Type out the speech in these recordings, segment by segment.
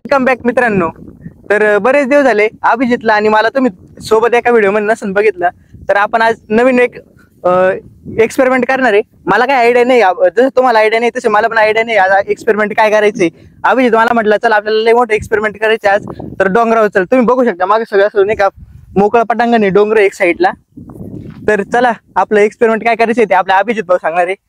Welcome back मित्रांनो. तर बरेच दिवस झाले अभिजितला आणि मला तुम्ही सोबत एका व्हिडिओ मध्ये नसून बघितलं, तर आपण आज नवीन एक एक्सपेरिमेंट करणार आहे. मला काय आयडिया नाही, जसं तुम्हाला आयडिया नाही तसे मला पण आयडिया नाही आज एक्सपेरिमेंट काय करायचंय. अभिजित मला म्हटलं चल आपल्याला लय मोठं एक्सपेरिमेंट करायचं आज, तर डोंगरावर चल. तुम्ही बघू शकता मागे सगळं असं नाही का मोकळं पटांगण आहे, डोंगर एक साईडला. तर चला आपलं एक्सपेरिमेंट काय करायचंय ते आपल्या अभिजित भाऊ सांगणार आहे.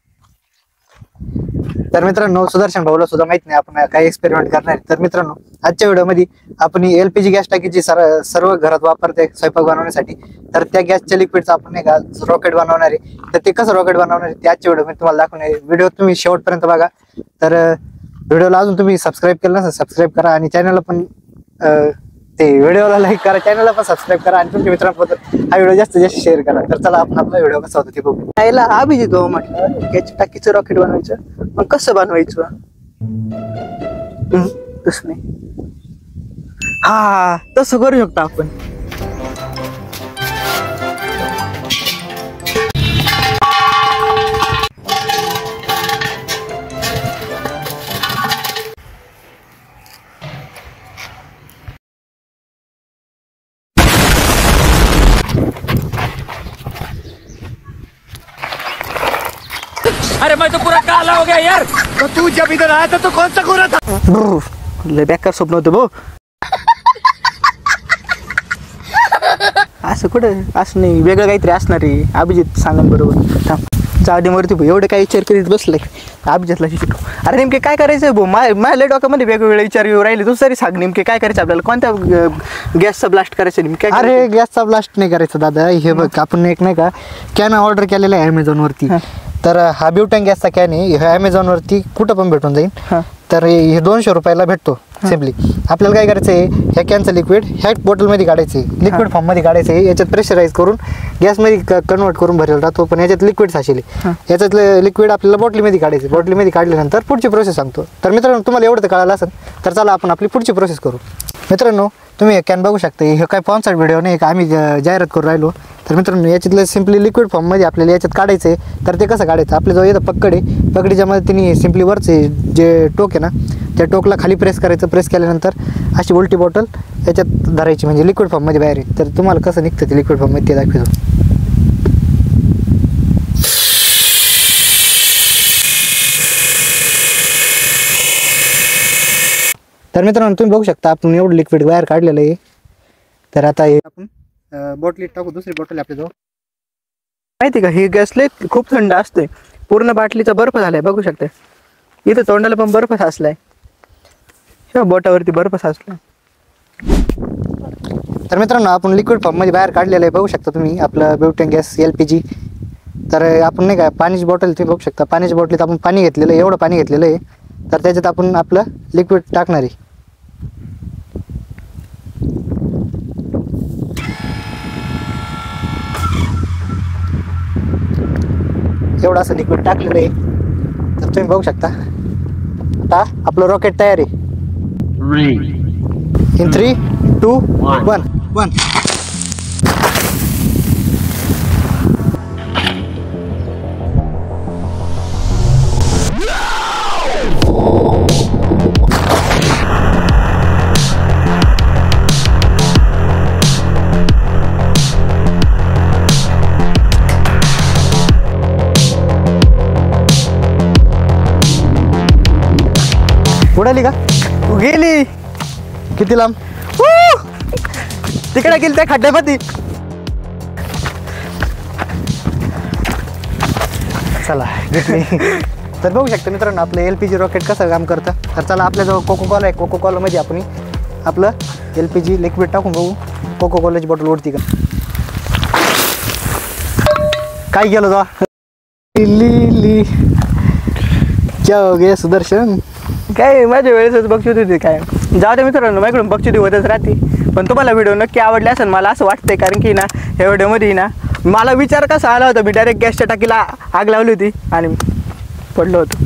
तर मित्रांनो, सुदर्शन भाऊला सुद्धा माहित नाही आपण काय एक्सपेरिमेंट करणार आहे. तर मित्रांनो, आजच्या व्हिडिओमध्ये आपण एलपीजी गॅस टाकीची सर्व घरात वापरते स्वयंपाक बनवण्यासाठी, तर त्या गॅसच्या लिक्विडचं आपण नाही का रॉकेट बनवणार आहे. तर ते कसं रॉकेट बनवणार आहे ते आजच्या व्हिडिओमध्ये तुम्हाला दाखवणार आहे. व्हिडिओ तुम्ही शेवटपर्यंत बघा. तर व्हिडिओला अजून तुम्ही सबस्क्राईब केलं नसेल सबस्क्राईब करा, आणि चॅनलला पण ते व्हिडिओला लाईक करा, चॅनलला पण सबस्क्राईब करा, आणि तुमच्या मित्रांबरोबर हा व्हिडिओ जास्तीत जास्त शेअर करा. तर चला आपण आपला व्हिडिओ कसा होता ते बघू. यायला अभिजित भाऊ म्हटलं गॅसच्या टाकीचं रॉकेट बनवायचं, मग कसं बनवायचं तसं नाही. हा तसं करू शकतो आपण. अरे मैं तो पूरा काला हो गया यार. तो तू जब इधर आया था तो कौन सा गोरा था? लय बेकार स्वप्न होतं भाऊ. असं कुठं असं नाही, वेगळं काहीतरी असणार आहे. अभिजित सांगन बरोबर. थांब जाऊ दे मरती भाऊ, एवढे काय विचार करीत बसलाय. अभिजितला शिकतो. अरे नेमके काय करायचं भाऊ, माझ्या डोक्यामध्ये वेगवेगळे विचार येऊ राहिले. तू तरी सांग नेमके काय करायचं आपल्याला, कोणत्या गॅसचा ब्लास्ट करायचं नेमके. अरे गॅसचा ब्लास्ट नाही करायचा दादा. हे बघ, आपण एक नाही का कॅन ऑर्डर केलेला आहे अमेझॉन वरती. तर हा ब्युटॅन गॅसचा कॅन आहे. हे अमेझॉन वरती कुठं पण भेटून जाईल. तर हे 200 रुपयाला भेटतो सिम्पली. आपल्याला काय करायचं आहे, ह्या कॅनचं लिक्विड ह्या बॉटलमध्ये काढायचं आहे, लिक्विड फॉर्ममध्ये काढायचं आहे. याच्यात प्रेशराईज करून गॅसमध्ये कन्वर्ट करून भरलेला राहतो, पण याच्यात लिक्विड साचेल. याच्यातलं लिक्विड आपल्याला बॉटलीमध्ये काढायचं. बॉटलीमध्ये काढल्यानंतर पुढची प्रोसेस सांगतो. तर मित्रांनो, तुम्हाला एवढं तर कळालं असेल, तर चला आपण आपली पुढची प्रोसेस करू. मित्रांनो, तुम्ही हे कॅन बघू शकता. हे काय स्पॉन्सर्ड व्हिडिओ नाही, आम्ही जाहिरात करून राहिलो. तर मित्रांनो, याच्यातलं सिम्पली लिक्विड फॉर्ममध्ये आपल्याला याच्यात काढायचं आहे. तर ते कसं काढायचं, आपल्याजवळ येतं पक्कड आहे. पकडीच्या मदतीने सिम्पली वरचे जे टोक आहे ना, त्या टोकला खाली प्रेस करायचं. प्रेस केल्यानंतर अशी उलटी बॉटल याच्यात धरायची, म्हणजे लिक्विड फॉर्ममध्ये बाहेर आहे. तर तुम्हाला कसं निघतं ते लिक्विड फॉर्ममध्ये ते दाखवतो. तर मित्रांनो, तुम्ही बघू शकता आपण एवढं लिक्विड बाहेर काढलेलं आहे. तर आता हे आपण बॉटलीत टाकू. दुसरी बॉटल आपल्याजवळ. माहिती का, हे गॅस लय खूप थंड असते. पूर्ण बाटलीचा बर्फ झालाय बघू शकता. इथं तोंडाला पण बर्फ साचलाय, किंवा बोटावरती बर्फ साचलाय. तर मित्रांनो, आपण लिक्विड फॉर्ममध्ये बाहेर काढलेलं आहे. बघू शकता तुम्ही आपलं ब्युटॅन गॅस एलपीजी. तर आपण नाही का पाण्याची बॉटल तुम्ही बघू शकता. पाण्याच्या बॉटलीत आपण पाणी घेतलेलं आहे, एवढं पाणी घेतलेलं आहे. तर त्याच्यात आपण आपलं लिक्विड टाकणार आहे. एवढं असं लिक्विड टाकलेलं आहे. तर तुम्ही बघू शकता. आता आपलं रॉकेट तयार आहे. इन 3, 2, 1. उडाली का? गेली. किती लांब? तिकडे गेली त्या खड्ड्यामध्ये. चला घेतली. तर बघू शकता मित्रांनो, आपलं एलपीजी रॉकेट कसं काम करतं. तर चला, आपल्याजवळ कोकोकोला आहे. कोकोकोलामध्ये आपण आपलं एलपीजी लिक्विड टाकून बघू. कोकोकोलाची बॉटल उडती का? काय केलं जा? लिली क्या हो गया सुदर्शन? काय माझ्या वेळेसच बक्षीस होती. काय जाऊ दे मित्रांनो, माझ्याकडून बक्षीस होतच राहते. पण तुम्हाला व्हिडिओ नक्की आवडले असेल मला असं वाटतंय, कारण की ना ह्या व्हिडिओमध्ये ना मला विचार कसा आला होता. मी डायरेक्ट गॅसच्या टाकीला आग लावली होती आणि पडलो होतो.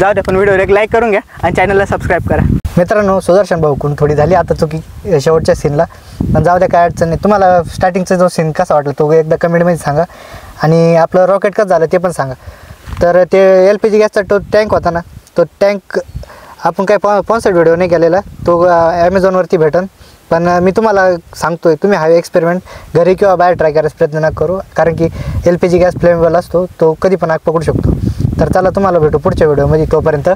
जाऊ दे, पण व्हिडिओवर एक लाईक करून घ्या आणि चॅनलला सबस्क्राईब करा. मित्रांनो, सुदर्शन भाऊकडून थोडी झाली आता चुकी शेवटच्या सीनला, पण जाऊ द्या, काय अडचण नाही. तुम्हाला स्टार्टिंगचा जो सीन कसा वाटला तो एकदा कमेंटमध्ये सांगा, आणि आपलं रॉकेट कसं झालं ते पण सांगा. तर ते एल पी जी गॅसचा तो टँक होता ना, तो टँक आपण काय स्पॉन्सर्ड व्हिडिओ नाही केलेला, तो ॲमेझॉनवरती भेटन. पण मी तुम्हाला सांगतोय तुम्ही हा एक्सपेरिमेंट घरी किंवा बाहेर ट्राय करायचा प्रयत्न नका करू, कारण की LPG गॅस फ्लेमेबल असतो, तो कधी पण आग पकडू शकतो. तर चला तुम्हाला भेटू पुढच्या व्हिडिओमध्ये, तोपर्यंत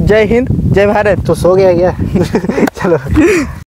जय हिंद, जय भारत. तो सो गया क्या चलो.